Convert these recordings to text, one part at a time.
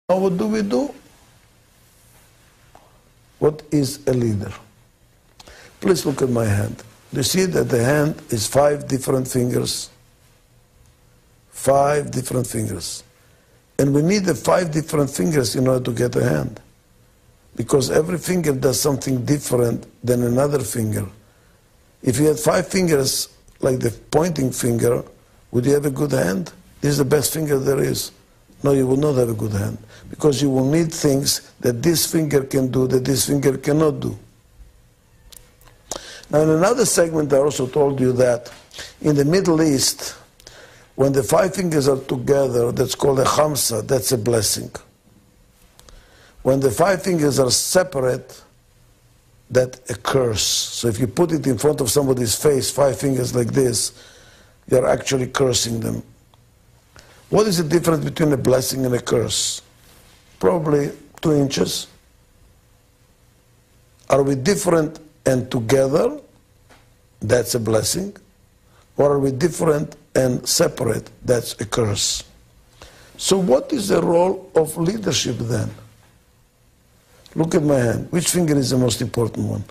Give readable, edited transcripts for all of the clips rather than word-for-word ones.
Now what do we do? What is a leader? Please look at my hand. Do you see that the hand is 5 different fingers? 5 different fingers. And we need the 5 different fingers in order to get a hand. Because every finger does something different than another finger. If you had 5 fingers, like the pointing finger, would you have a good hand? This is the best finger there is. No, you will not have a good hand. Because you will need things that this finger can do that this finger cannot do. Now in another segment I also told you that in the Middle East, when the 5 fingers are together, that's called a khamsa, that's a blessing. When the 5 fingers are separate, that's a curse. So if you put it in front of somebody's face, 5 fingers like this, you're actually cursing them. What is the difference between a blessing and a curse? Probably 2 inches. Are we different and together? That's a blessing. Or are we different and separate? That's a curse. So what is the role of leadership then? Look at my hand. Which finger is the most important one?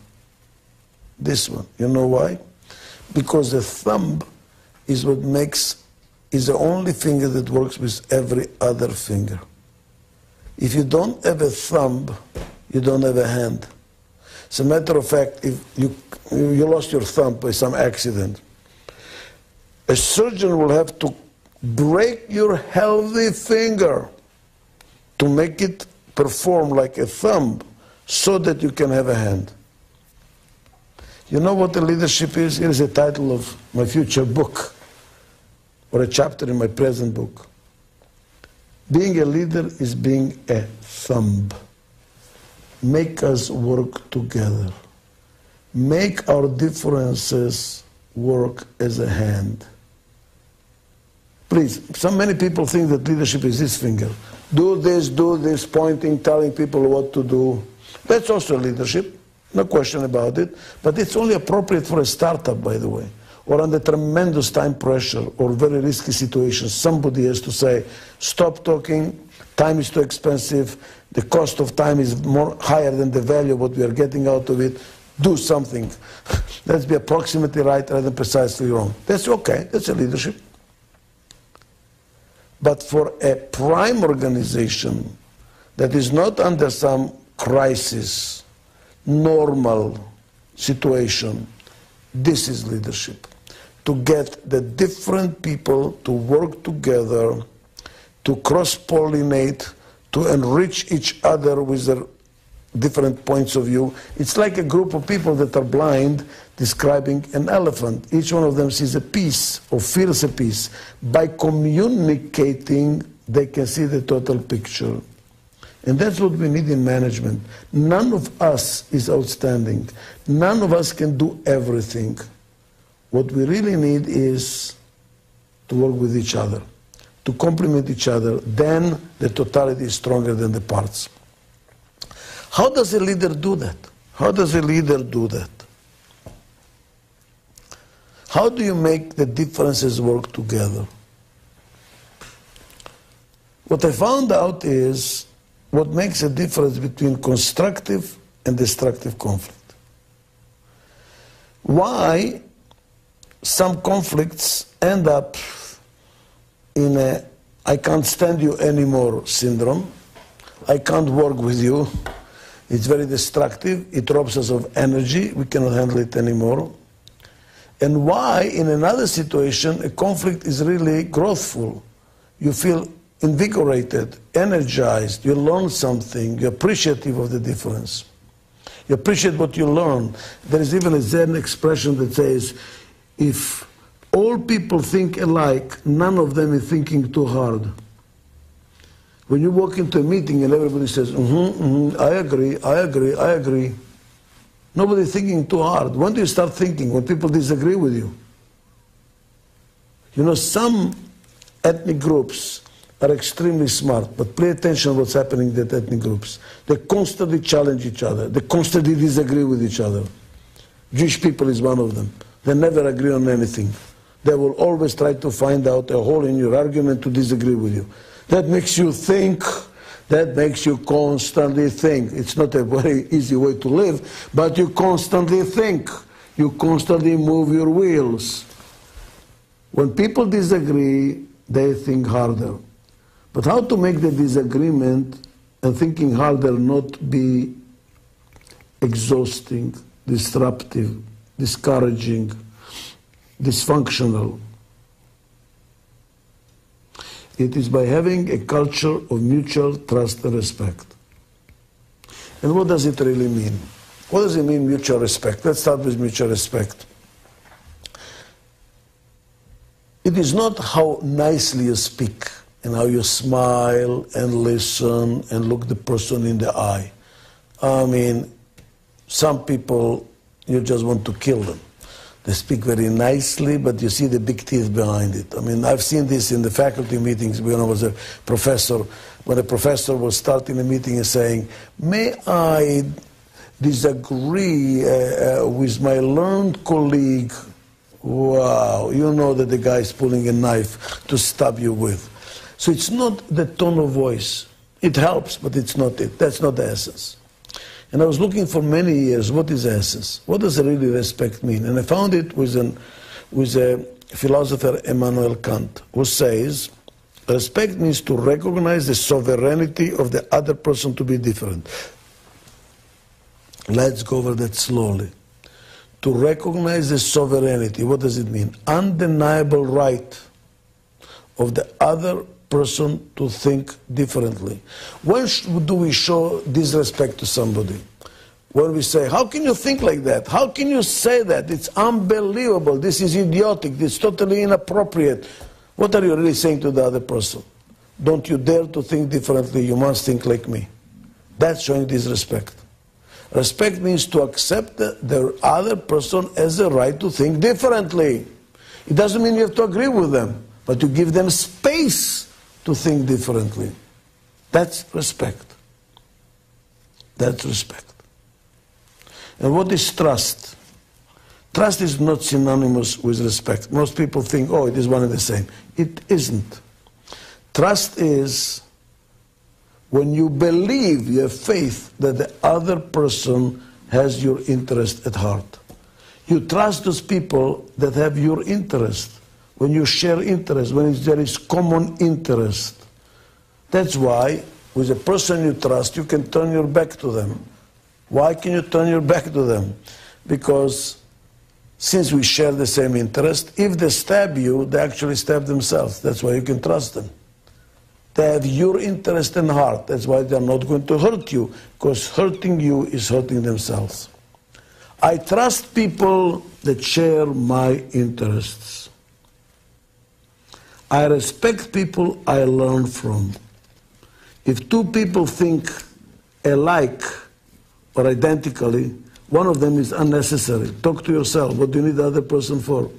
This one. You know why? Because the thumb is what is the only finger that works with every other finger. If you don't have a thumb, you don't have a hand. As a matter of fact, if you lost your thumb by some accident, a surgeon will have to break your healthy finger to make it perform like a thumb so that you can have a hand. You know what the leadership is? Here is the title of my future book, or a chapter in my present book. Being a leader is being a thumb. Make us work together. Make our differences work as a hand. Please, many people think that leadership is this finger. Do this, pointing, telling people what to do. That's also leadership, no question about it. But it's only appropriate for a startup, by the way, or under tremendous time pressure or very risky situations. Somebody has to say, stop talking, time is too expensive, the cost of time is higher than the value of what we are getting out of it. Do something. Let's be approximately right rather than precisely wrong. That's okay, that's a leadership. But for a prime organization that is not under some crisis, normal situation, this is leadership. To get the different people to work together, to cross-pollinate, to enrich each other with their different points of view. It's like a group of people that are blind describing an elephant. Each one of them sees a piece or feels a piece. By communicating, they can see the total picture. And that's what we need in management. None of us is outstanding. None of us can do everything. What we really need is to work with each other, to complement each other. Then the totality is stronger than the parts. How does a leader do that? How does a leader do that? How do you make the differences work together? What I found out is what makes a difference between constructive and destructive conflict. Why some conflicts end up in a I can't stand you anymore syndrome. I can't work with you. It's very destructive. It robs us of energy. We cannot handle it anymore. And why, in another situation, a conflict is really growthful. You feel invigorated, energized. You learn something. You're appreciative of the difference. You appreciate what you learn. There is even a Zen expression that says, if all people think alike, none of them is thinking too hard. When you walk into a meeting and everybody says, I agree, I agree, I agree. Nobody is thinking too hard. When do you start thinking? When people disagree with you. You know, some ethnic groups are extremely smart, but pay attention to what's happening in the ethnic groups. They constantly challenge each other. They constantly disagree with each other. Jewish people is one of them. They never agree on anything. They will always try to find out a hole in your argument to disagree with you. That makes you think, That makes you constantly think. It's not a very easy way to live, but you constantly think. You constantly move your wheels. When people disagree, they think harder. But how to make the disagreement and thinking harder not be exhausting, disruptive, discouraging, dysfunctional? It is by having a culture of mutual trust and respect. And what does it really mean? What does it mean, mutual respect? Let's start with mutual respect. It is not how nicely you speak and how you smile and listen and look the person in the eye. I mean, some people, you just want to kill them. They speak very nicely, but you see the big teeth behind it. I mean, I've seen this in the faculty meetings when I was a professor, when a professor was starting a meeting and saying, may I disagree with my learned colleague? Wow, you know that the guy is pulling a knife to stab you with. So it's not the tone of voice. It helps, but it's not it. That's not the essence. And I was looking for many years, what is essence? What does really respect mean? And I found it with a philosopher, Immanuel Kant, who says, respect means to recognize the sovereignty of the other person to be different. Let's go over that slowly. To recognize the sovereignty, what does it mean? Undeniable right of the other person to think differently. When do we show disrespect to somebody? When we say, how can you think like that? How can you say that? It's unbelievable. This is idiotic. It's totally inappropriate. What are you really saying to the other person? Don't you dare to think differently. You must think like me. That's showing disrespect. Respect means to accept the other person as a right to think differently. It doesn't mean you have to agree with them, but you give them space to think differently. That's respect. That's respect. And what is trust? Trust is not synonymous with respect. Most people think, oh, it is one and the same. It isn't. Trust is when you believe, you have faith that the other person has your interest at heart. You trust those people that have your interest. When you share interest, when there is common interest. That's why, with a person you trust, you can turn your back to them. Why can you turn your back to them? Because since we share the same interest, if they stab you, they actually stab themselves. That's why you can trust them. They have your interest in heart. That's why they're not going to hurt you, because hurting you is hurting themselves. I trust people that share my interests. I respect people I learn from. If two people think alike or identically, one of them is unnecessary. Talk to yourself. What do you need the other person for?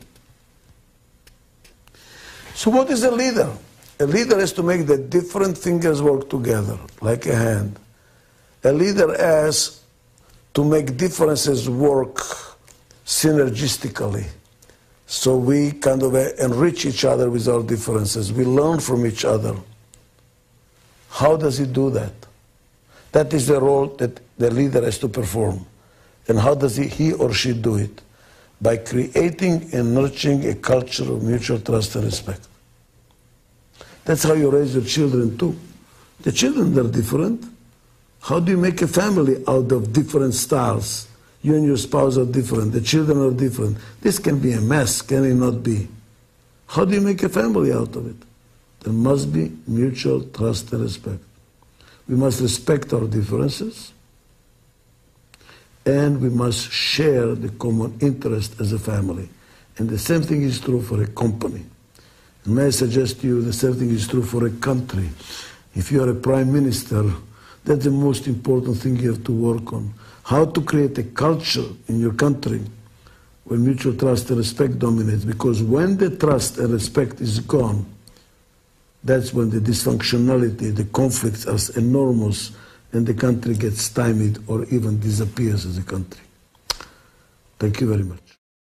So what is a leader? A leader has to make the different fingers work together, like a hand. A leader has to make differences work synergistically. So we kind of enrich each other with our differences. We learn from each other. How does he do that? That is the role that the leader has to perform. And how does he or she do it? By creating and nurturing a culture of mutual trust and respect. That's how you raise your children too. The children are different. How do you make a family out of different styles? You and your spouse are different. The children are different. This can be a mess, can it not be? How do you make a family out of it? There must be mutual trust and respect. We must respect our differences, and we must share the common interest as a family. And the same thing is true for a company. And may I suggest to you the same thing is true for a country. If you are a prime minister, that's the most important thing you have to work on. How to create a culture in your country where mutual trust and respect dominates. Because when the trust and respect is gone, that's when the dysfunctionality, the conflicts are enormous, and the country gets stymied or even disappears as a country. Thank you very much.